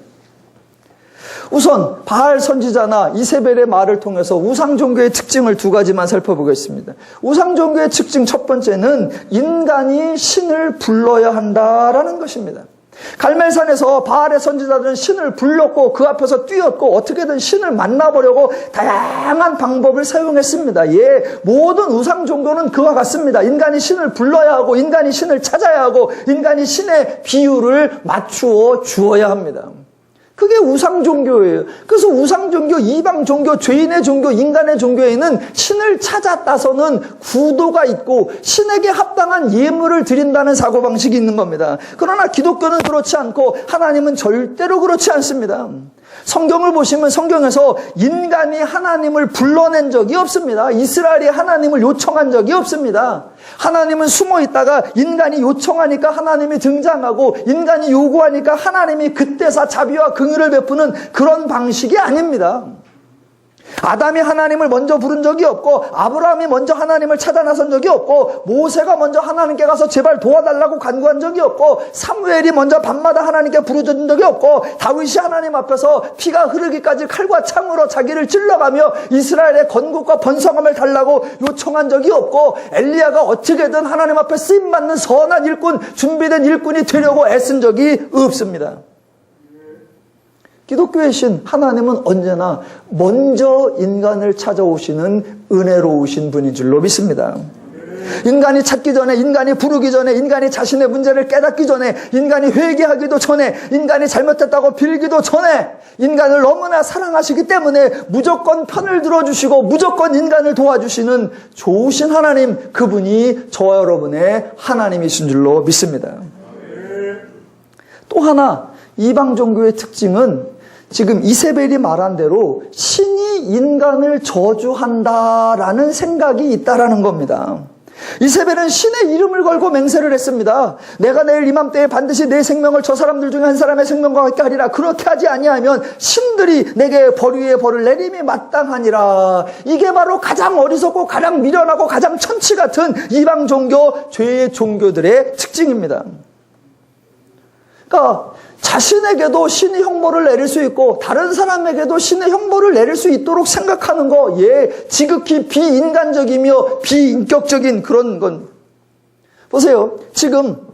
우선 바알 선지자나 이세벨의 말을 통해서 우상 종교의 특징을 2가지만 살펴보겠습니다. 우상 종교의 특징 첫 번째는 인간이 신을 불러야 한다라는 것입니다. 갈멜산에서 바알의 선지자들은 신을 불렀고 그 앞에서 뛰었고 어떻게든 신을 만나보려고 다양한 방법을 사용했습니다. 모든 우상 종교는 그와 같습니다. 인간이 신을 불러야 하고 인간이 신을 찾아야 하고 인간이 신의 비율을 맞추어 주어야 합니다. 그게 우상 종교예요. 그래서 우상 종교, 이방 종교, 죄인의 종교, 인간의 종교에는 신을 찾아 따서는 구도가 있고 신에게 합당한 예물을 드린다는 사고방식이 있는 겁니다. 그러나 기독교는 그렇지 않고 하나님은 절대로 그렇지 않습니다. 성경을 보시면 성경에서 인간이 하나님을 불러낸 적이 없습니다. 이스라엘이 하나님을 요청한 적이 없습니다. 하나님은 숨어 있다가 인간이 요청하니까 하나님이 등장하고 인간이 요구하니까 하나님이 그때사 자비와 긍휼을 베푸는 그런 방식이 아닙니다. 아담이 하나님을 먼저 부른 적이 없고 아브라함이 먼저 하나님을 찾아 나선 적이 없고 모세가 먼저 하나님께 가서 제발 도와달라고 간구한 적이 없고 사무엘이 먼저 밤마다 하나님께 부르짖은 적이 없고 다윗이 하나님 앞에서 피가 흐르기까지 칼과 창으로 자기를 찔러가며 이스라엘의 건국과 번성함을 달라고 요청한 적이 없고 엘리야가 어떻게든 하나님 앞에 쓰임받는 선한 일꾼, 준비된 일꾼이 되려고 애쓴 적이 없습니다. 기독교의 신 하나님은 언제나 먼저 인간을 찾아오시는 은혜로우신 분인 줄로 믿습니다. 인간이 찾기 전에, 인간이 부르기 전에, 인간이 자신의 문제를 깨닫기 전에, 인간이 회개하기도 전에, 인간이 잘못했다고 빌기도 전에 인간을 너무나 사랑하시기 때문에 무조건 편을 들어주시고 무조건 인간을 도와주시는 좋으신 하나님, 그분이 저와 여러분의 하나님이신 줄로 믿습니다. 또 하나 이방 종교의 특징은 지금 이세벨이 말한 대로 신이 인간을 저주한다라는 생각이 있다라는 겁니다. 이세벨은 신의 이름을 걸고 맹세를 했습니다. 내가 내일 이맘때에 반드시 내 생명을 저 사람들 중에 한 사람의 생명과 같게 하리라. 그렇게 하지 아니하면 신들이 내게 벌 위에 벌을 내림이 마땅하니라. 이게 바로 가장 어리석고 가장 미련하고 가장 천치 같은 이방 종교, 죄의 종교들의 특징입니다. 그러니까 자신에게도 신의 형벌을 내릴 수 있고 다른 사람에게도 신의 형벌을 내릴 수 있도록 생각하는 거, 지극히 비인간적이며 비인격적인 그런 건. 보세요. 지금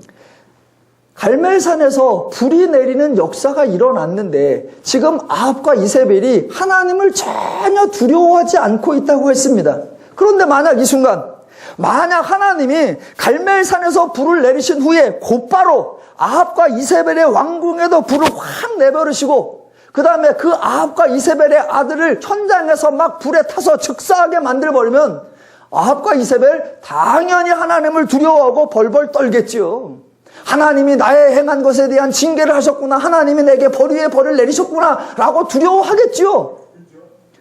갈멜산에서 불이 내리는 역사가 일어났는데 지금 아합과 이세벨이 하나님을 전혀 두려워하지 않고 있다고 했습니다. 그런데 만약 이 순간, 만약 하나님이 갈멜산에서 불을 내리신 후에 곧바로 아합과 이세벨의 왕궁에도 불을 확 내버리시고 그 다음에 그 아합과 이세벨의 아들을 현장에서 막 불에 타서 즉사하게 만들어버리면 아합과 이세벨 당연히 하나님을 두려워하고 벌벌 떨겠지요. 하나님이 나의 행한 것에 대한 징계를 하셨구나, 하나님이 내게 벌 위에 벌을 내리셨구나 라고 두려워하겠지요.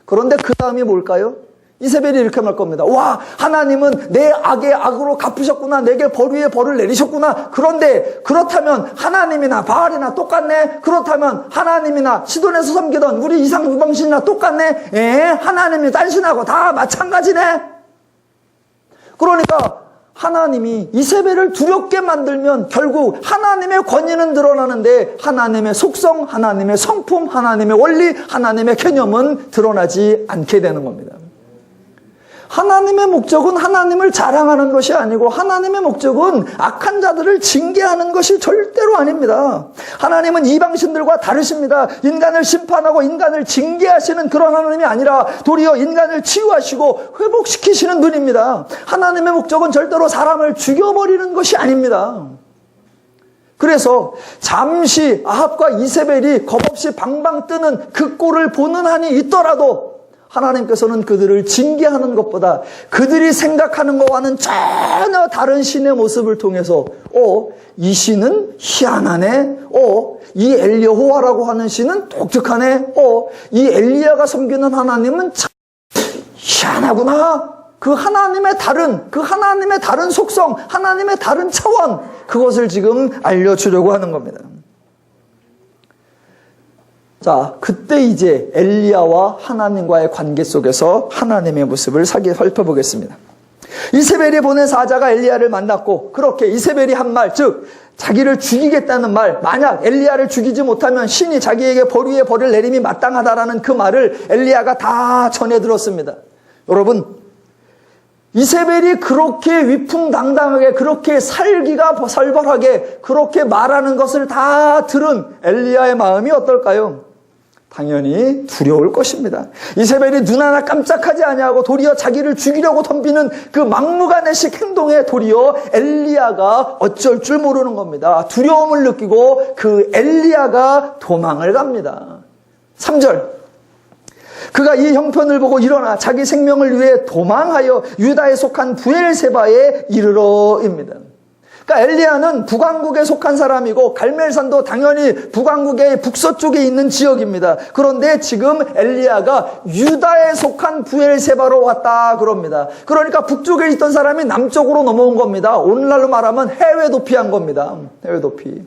그런데 그 다음이 뭘까요? 이세벨이 이렇게 말 겁니다. 와, 하나님은 내 악의 악으로 갚으셨구나, 내게 벌 위에 벌을 내리셨구나. 그런데 그렇다면 하나님이나 바알이나 똑같네. 그렇다면 하나님이나 시돈에서 섬기던 우리 이상부방신이나 똑같네. 하나님이 단신하고 다 마찬가지네. 그러니까 하나님이 이세벨을 두렵게 만들면 결국 하나님의 권위는 드러나는데 하나님의 속성, 하나님의 성품, 하나님의 원리, 하나님의 개념은 드러나지 않게 되는 겁니다. 하나님의 목적은 하나님을 자랑하는 것이 아니고 하나님의 목적은 악한 자들을 징계하는 것이 절대로 아닙니다. 하나님은 이방신들과 다르십니다. 인간을 심판하고 인간을 징계하시는 그런 하나님이 아니라 도리어 인간을 치유하시고 회복시키시는 분입니다. 하나님의 목적은 절대로 사람을 죽여버리는 것이 아닙니다. 그래서 잠시 아합과 이세벨이 겁없이 방방 뜨는 그 꼴을 보는 한이 있더라도 하나님께서는 그들을 징계하는 것보다 그들이 생각하는 것과는 전혀 다른 신의 모습을 통해서 이 신은 희한하네. 이 엘여호와라고 하는 신은 독특하네. 이 엘리야가 섬기는 하나님은 참 희한하구나. 그 하나님의 다른 속성, 하나님의 다른 차원, 그것을 지금 알려주려고 하는 겁니다. 자, 그때 이제 엘리야와 하나님과의 관계 속에서 하나님의 모습을 살펴보겠습니다. 이세벨이 보낸 사자가 엘리야를 만났고 그렇게 이세벨이 한 말, 즉 자기를 죽이겠다는 말, 만약 엘리야를 죽이지 못하면 신이 자기에게 벌 위에 벌을 내림이 마땅하다라는 그 말을 엘리야가 다 전해 들었습니다. 여러분, 이세벨이 그렇게 위풍당당하게, 그렇게 살기가 살벌하게 그렇게 말하는 것을 다 들은 엘리야의 마음이 어떨까요? 당연히 두려울 것입니다. 이세벨이 눈 하나 깜짝하지 아니하고 도리어 자기를 죽이려고 덤비는 그 막무가내식 행동에 도리어 엘리야가 어쩔 줄 모르는 겁니다. 두려움을 느끼고 그 엘리야가 도망을 갑니다. 3절, 그가 이 형편을 보고 일어나 자기 생명을 위해 도망하여 유다에 속한 부엘세바에 이르러입니다. 그러니까 엘리야는 북왕국에 속한 사람이고 갈멜산도 당연히 북왕국의 북서쪽에 있는 지역입니다. 그런데 지금 엘리야가 유다에 속한 부엘세바로 왔다 그럽니다. 그러니까 북쪽에 있던 사람이 남쪽으로 넘어온 겁니다. 오늘날로 말하면 해외 도피한 겁니다. 해외 도피.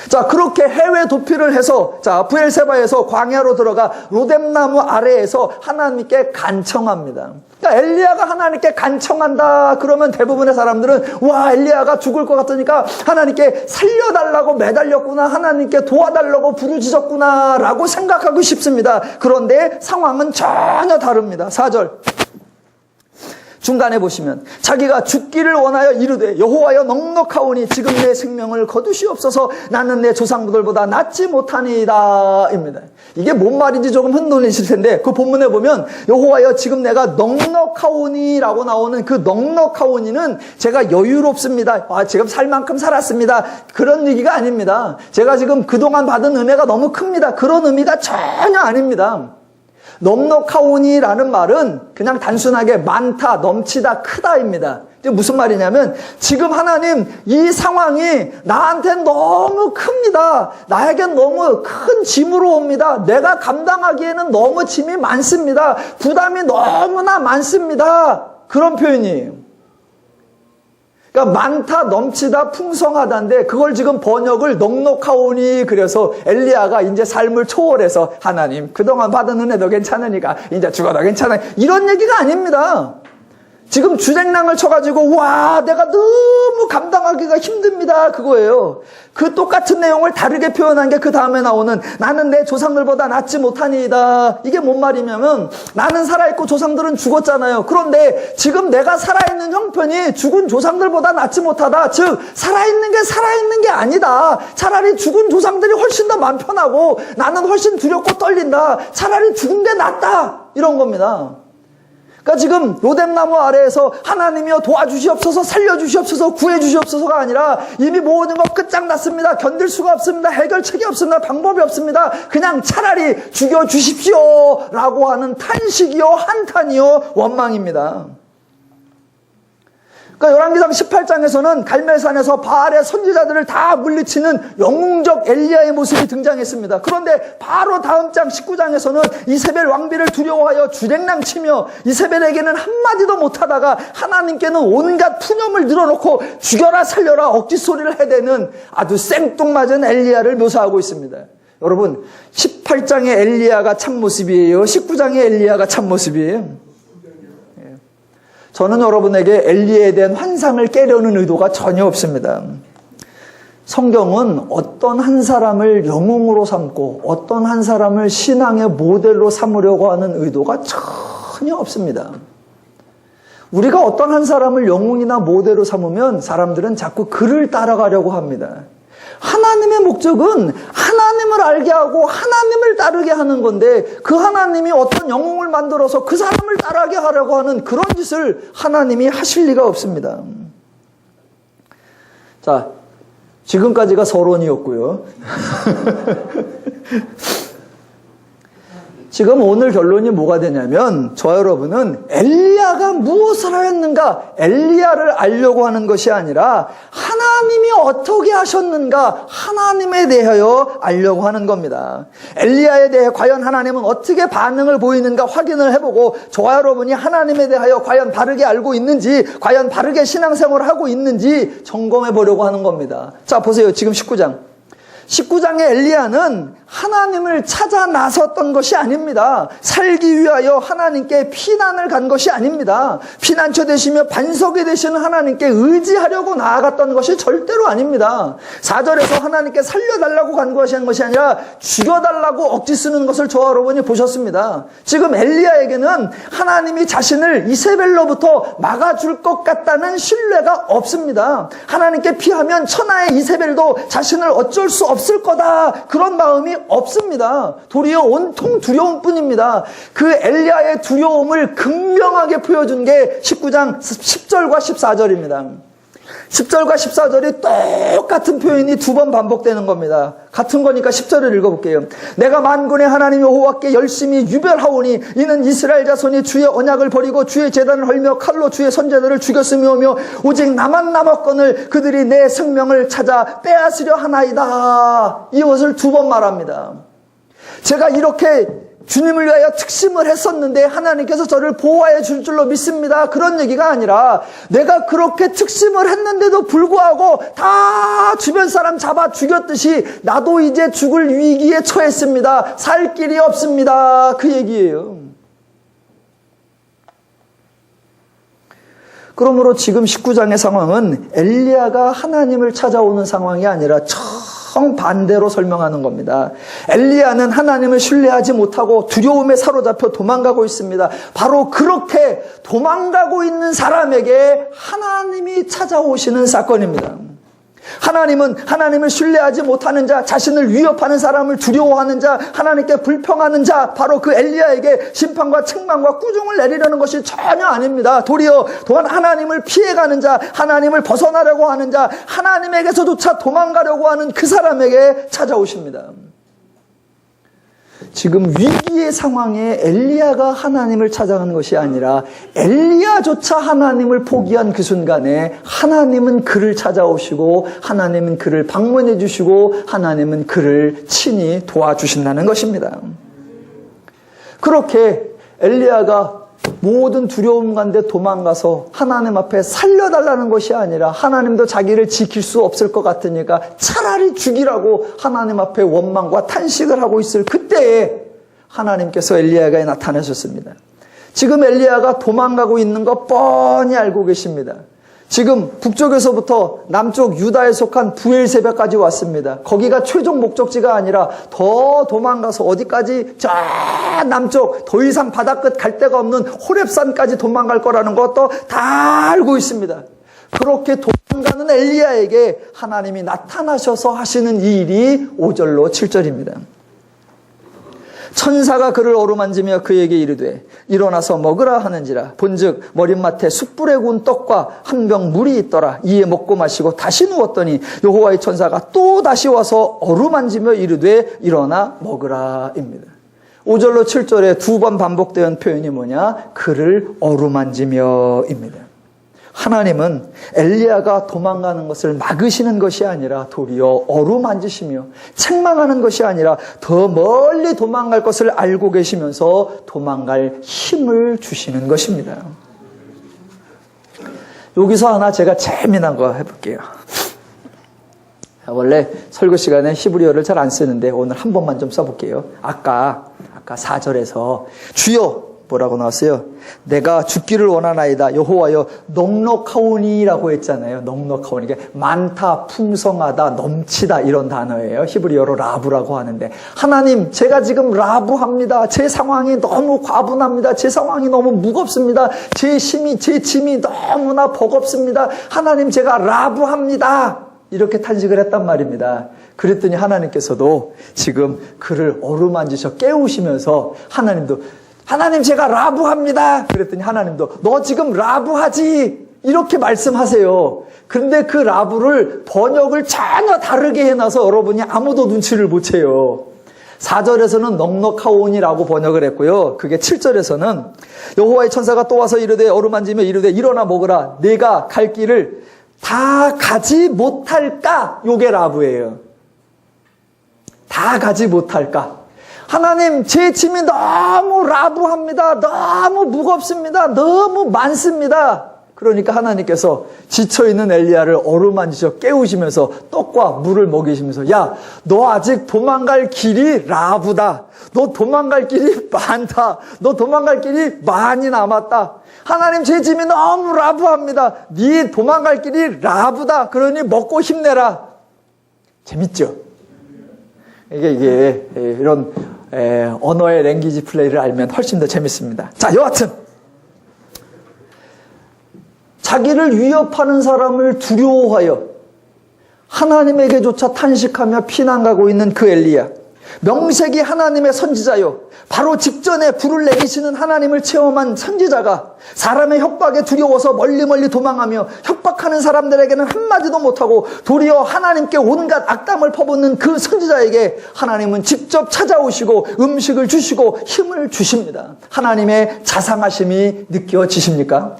자, 그렇게 해외 도피를 해서, 자, 브엘세바에서 광야로 들어가 로뎀나무 아래에서 하나님께 간청합니다. 그러니까 엘리야가 하나님께 간청한다 그러면 대부분의 사람들은 와, 엘리야가 죽을 것 같으니까 하나님께 살려달라고 매달렸구나, 하나님께 도와달라고 부르짖었구나 라고 생각하고 싶습니다. 그런데 상황은 전혀 다릅니다. 4절 중간에 보시면 자기가 죽기를 원하여 이르되 여호와여 넉넉하오니 지금 내 생명을 거두시옵소서. 나는 내 조상들보다 낫지 못하니이다 입니다. 이게 뭔 말인지 조금 혼돈이실 텐데 그 본문에 보면 여호와여 지금 내가 넉넉하오니 라고 나오는 그 넉넉하오니는 제가 여유롭습니다, 지금 살 만큼 살았습니다, 그런 얘기가 아닙니다. 제가 지금 그동안 받은 은혜가 너무 큽니다, 그런 의미가 전혀 아닙니다. 넉넉하오니라는 말은 그냥 단순하게 많다, 넘치다, 크다입니다. 이게 무슨 말이냐면 지금 하나님 이 상황이 나한테는 너무 큽니다. 나에겐 너무 큰 짐으로 옵니다. 내가 감당하기에는 너무 짐이 많습니다. 부담이 너무나 많습니다. 그런 표현이에요. 그러니까 많다, 넘치다, 풍성하다인데 그걸 지금 번역을 넉넉하오니 그래서 엘리야가 이제 삶을 초월해서 하나님 그동안 받은 은혜도 괜찮으니까 이제 죽어도 괜찮아요, 이런 얘기가 아닙니다. 지금 주쟁랑을 쳐가지고 와, 내가 너무 감당하기가 힘듭니다, 그거예요. 그 똑같은 내용을 다르게 표현한 게 그 다음에 나오는 나는 내 조상들보다 낫지 못하니이다. 이게 뭔 말이냐면 나는 살아있고 조상들은 죽었잖아요. 그런데 지금 내가 살아있는 형편이 죽은 조상들보다 낫지 못하다. 즉 살아있는 게 아니다. 차라리 죽은 조상들이 훨씬 더 마음 편하고 나는 훨씬 두렵고 떨린다. 차라리 죽은 게 낫다, 이런 겁니다. 그러니까 지금 로뎀나무 아래에서 하나님이여 도와주시옵소서, 살려주시옵소서, 구해주시옵소서가 아니라 이미 모든 것 끝장났습니다, 견딜 수가 없습니다, 해결책이 없습니다, 방법이 없습니다, 그냥 차라리 죽여주십시오 라고 하는 탄식이요, 한탄이요, 원망입니다. 그러니까 열왕기상 18장에서는 갈멜산에서 바알의 선지자들을 다 물리치는 영웅적 엘리야의 모습이 등장했습니다. 그런데 바로 다음 장 19장에서는 이세벨 왕비를 두려워하여 주랭랑치며 이세벨에게는 한마디도 못하다가 하나님께는 온갖 푸념을 늘어놓고 죽여라 살려라 억지소리를 해대는 아주 생뚱맞은 엘리야를 묘사하고 있습니다. 여러분, 18장의 엘리야가 참모습이에요, 19장의 엘리야가 참모습이에요? 저는 여러분에게 엘리야에 대한 환상을 깨려는 의도가 전혀 없습니다. 성경은 어떤 한 사람을 영웅으로 삼고 어떤 한 사람을 신앙의 모델로 삼으려고 하는 의도가 전혀 없습니다. 우리가 어떤 한 사람을 영웅이나 모델로 삼으면 사람들은 자꾸 그를 따라가려고 합니다. 하나님의 목적은 하나님을 알게 하고 하나님을 따르게 하는 건데 그 하나님이 어떤 영웅을 만들어서 그 사람을 따르게 하려고 하는 그런 짓을 하나님이 하실 리가 없습니다. 자, 지금까지가 서론이었고요. 지금 오늘 결론이 뭐가 되냐면 저와 여러분은 엘리야가 무엇을 하였는가, 엘리야를 알려고 하는 것이 아니라 하나님이 어떻게 하셨는가, 하나님에 대하여 알려고 하는 겁니다. 엘리야에 대해 과연 하나님은 어떻게 반응을 보이는가 확인을 해보고 저와 여러분이 하나님에 대하여 과연 바르게 알고 있는지, 과연 바르게 신앙생활을 하고 있는지 점검해 보려고 하는 겁니다. 자, 보세요. 지금 19장의 엘리야는 하나님을 찾아 나섰던 것이 아닙니다. 살기 위하여 하나님께 피난을 간 것이 아닙니다. 피난처 되시며 반석이 되시는 하나님께 의지하려고 나아갔던 것이 절대로 아닙니다. 4절에서 하나님께 살려달라고 간 것이 아니라 죽여달라고 억지 쓰는 것을 저와 여러분이 보셨습니다. 지금 엘리야에게는 하나님이 자신을 이세벨로부터 막아줄 것 같다는 신뢰가 없습니다. 하나님께 피하면 천하의 이세벨도 자신을 어쩔 수 없을 거다, 그런 마음이 없습니다. 도리어 온통 두려움뿐입니다. 그 엘리야의 두려움을 극명하게 보여준 게 19장 10절과 14절입니다. 10절과 14절이 똑같은 표현이 두 번 반복되는 겁니다. 같은 거니까 10절을 읽어볼게요. 내가 만군의 하나님 여호와께 열심히 유별하오니 이는 이스라엘 자손이 주의 언약을 버리고 주의 제단을 헐며 칼로 주의 선제들을 죽였으며오며 오직 나만 남았거늘 그들이 내 생명을 찾아 빼앗으려 하나이다. 이것을 두 번 말합니다. 제가 이렇게 주님을 위하여 특심을 했었는데 하나님께서 저를 보호해 줄 줄로 믿습니다. 그런 얘기가 아니라 내가 그렇게 특심을 했는데도 불구하고 다 주변 사람 잡아 죽였듯이 나도 이제 죽을 위기에 처했습니다. 살 길이 없습니다. 그 얘기예요. 그러므로 지금 19장의 상황은 엘리야가 하나님을 찾아오는 상황이 아니라 정반대로 설명하는 겁니다. 엘리야는 하나님을 신뢰하지 못하고 두려움에 사로잡혀 도망가고 있습니다. 바로 그렇게 도망가고 있는 사람에게 하나님이 찾아오시는 사건입니다. 하나님은 하나님을 신뢰하지 못하는 자, 자신을 위협하는 사람을 두려워하는 자, 하나님께 불평하는 자, 바로 그 엘리야에게 심판과 책망과 꾸중을 내리려는 것이 전혀 아닙니다. 도리어 또한 하나님을 피해가는 자, 하나님을 벗어나려고 하는 자, 하나님에게서조차 도망가려고 하는 그 사람에게 찾아오십니다. 지금 위기의 상황에 엘리야가 하나님을 찾아가는 것이 아니라 엘리야조차 하나님을 포기한 그 순간에 하나님은 그를 찾아오시고 하나님은 그를 방문해 주시고 하나님은 그를 친히 도와주신다는 것입니다. 그렇게 엘리야가 모든 두려움 가운데 도망가서 하나님 앞에 살려달라는 것이 아니라 하나님도 자기를 지킬 수 없을 것 같으니까 차라리 죽이라고 하나님 앞에 원망과 탄식을 하고 있을 그때에 하나님께서 엘리야에게 나타나셨습니다. 지금 엘리야가 도망가고 있는 거 뻔히 알고 계십니다. 지금 북쪽에서부터 남쪽 유다에 속한 부엘세바까지 왔습니다. 거기가 최종 목적지가 아니라 더 도망가서 어디까지 저 남쪽 더 이상 바다 끝 갈 데가 없는 호렙산까지 도망갈 거라는 것도 다 알고 있습니다. 그렇게 도망가는 엘리야에게 하나님이 나타나셔서 하시는 이 일이 5절로 7절입니다. 천사가 그를 어루만지며 그에게 이르되 일어나서 먹으라 하는지라. 본즉 머릿맡에 숯불에 구운 떡과 한 병 물이 있더라. 이에 먹고 마시고 다시 누웠더니 여호와의 천사가 또 다시 와서 어루만지며 이르되 일어나 먹으라입니다. 5절로 7절에 두 번 반복되는 표현이 뭐냐? 그를 어루만지며입니다. 하나님은 엘리야가 도망가는 것을 막으시는 것이 아니라 도리어 어루만지시며 책망하는 것이 아니라 더 멀리 도망갈 것을 알고 계시면서 도망갈 힘을 주시는 것입니다. 여기서 하나 제가 재미난 거 해볼게요. 원래 설교 시간에 히브리어를 잘 안 쓰는데 오늘 한 번만 좀 써볼게요. 아까 4절에서 주여 뭐라고 나왔어요? 내가 죽기를 원하나이다. 여호와여 넉넉하오니라고 했잖아요. 넉넉하오니. 많다, 풍성하다, 넘치다 이런 단어예요. 히브리어로 라부라고 하는데 하나님 제가 지금 라부합니다. 제 상황이 너무 과분합니다. 제 상황이 너무 무겁습니다. 제 짐이 너무나 버겁습니다. 하나님 제가 라부합니다. 이렇게 탄식을 했단 말입니다. 그랬더니 하나님께서도 지금 그를 어루만지셔 깨우시면서 하나님 제가 라부합니다. 그랬더니 하나님도 너 지금 라부하지 이렇게 말씀하세요. 그런데 그 라부를 번역을 전혀 다르게 해놔서 여러분이 아무도 눈치를 못 채요. 4절에서는 넉넉하오니라고 번역을 했고요. 그게 7절에서는 여호와의 천사가 또 와서 이르되 어루만지며 이르되 일어나 먹으라. 내가 갈 길을 다 가지 못할까? 요게 라부예요. 다 가지 못할까? 하나님 제 짐이 너무 라부합니다. 너무 무겁습니다. 너무 많습니다. 그러니까 하나님께서 지쳐있는 엘리야를 어루만지셔 깨우시면서 떡과 물을 먹이시면서 야, 너 아직 도망갈 길이 라부다. 너 도망갈 길이 많다. 너 도망갈 길이 많이 남았다. 하나님 제 짐이 너무 라부합니다. 네 도망갈 길이 라부다. 그러니 먹고 힘내라. 재밌죠? 이게 이런 언어의 랭귀지 플레이를 알면 훨씬 더 재밌습니다. 자, 여하튼 자기를 위협하는 사람을 두려워하여 하나님에게조차 탄식하며 피난가고 있는 그 엘리야. 명색이 하나님의 선지자요. 바로 직전에 불을 내리시는 하나님을 체험한 선지자가 사람의 협박에 두려워서 멀리 도망하며 협박하는 사람들에게는 한마디도 못하고 도리어 하나님께 온갖 악담을 퍼붓는 그 선지자에게 하나님은 직접 찾아오시고 음식을 주시고 힘을 주십니다. 하나님의 자상하심이 느껴지십니까?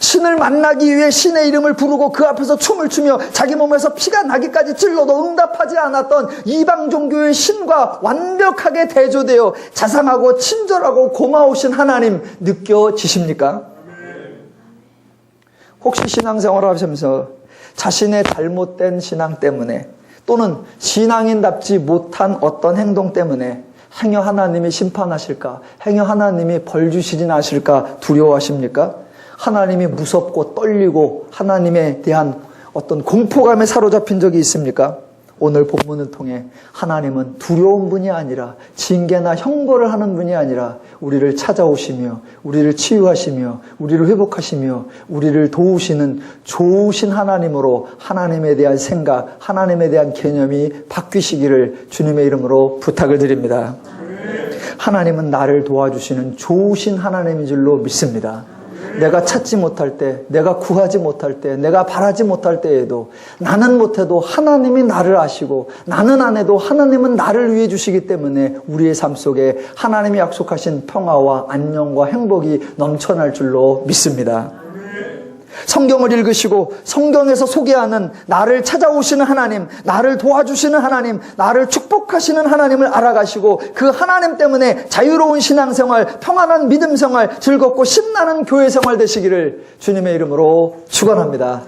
신을 만나기 위해 신의 이름을 부르고 그 앞에서 춤을 추며 자기 몸에서 피가 나기까지 찔러도 응답하지 않았던 이방 종교의 신과 완벽하게 대조되어 자상하고 친절하고 고마우신 하나님 느껴지십니까? 혹시 신앙생활을 하시면서 자신의 잘못된 신앙 때문에 또는 신앙인답지 못한 어떤 행동 때문에 행여 하나님이 심판하실까, 행여 하나님이 벌 주시진 않으실까 두려워하십니까? 하나님이 무섭고 떨리고 하나님에 대한 어떤 공포감에 사로잡힌 적이 있습니까? 오늘 본문을 통해 하나님은 두려운 분이 아니라 징계나 형벌을 하는 분이 아니라 우리를 찾아오시며 우리를 치유하시며 우리를 회복하시며 우리를 도우시는 좋으신 하나님으로 하나님에 대한 생각, 하나님에 대한 개념이 바뀌시기를 주님의 이름으로 부탁을 드립니다. 하나님은 나를 도와주시는 좋으신 하나님인 줄로 믿습니다. 내가 찾지 못할 때, 내가 구하지 못할 때, 내가 바라지 못할 때에도 나는 못해도 하나님이 나를 아시고 나는 안 해도 하나님은 나를 위해 주시기 때문에 우리의 삶 속에 하나님이 약속하신 평화와 안녕과 행복이 넘쳐날 줄로 믿습니다. 성경을 읽으시고 성경에서 소개하는 나를 찾아오시는 하나님, 나를 도와주시는 하나님, 나를 축복하시는 하나님을 알아가시고 그 하나님 때문에 자유로운 신앙생활, 평안한 믿음생활, 즐겁고 신나는 교회생활 되시기를 주님의 이름으로 축원합니다.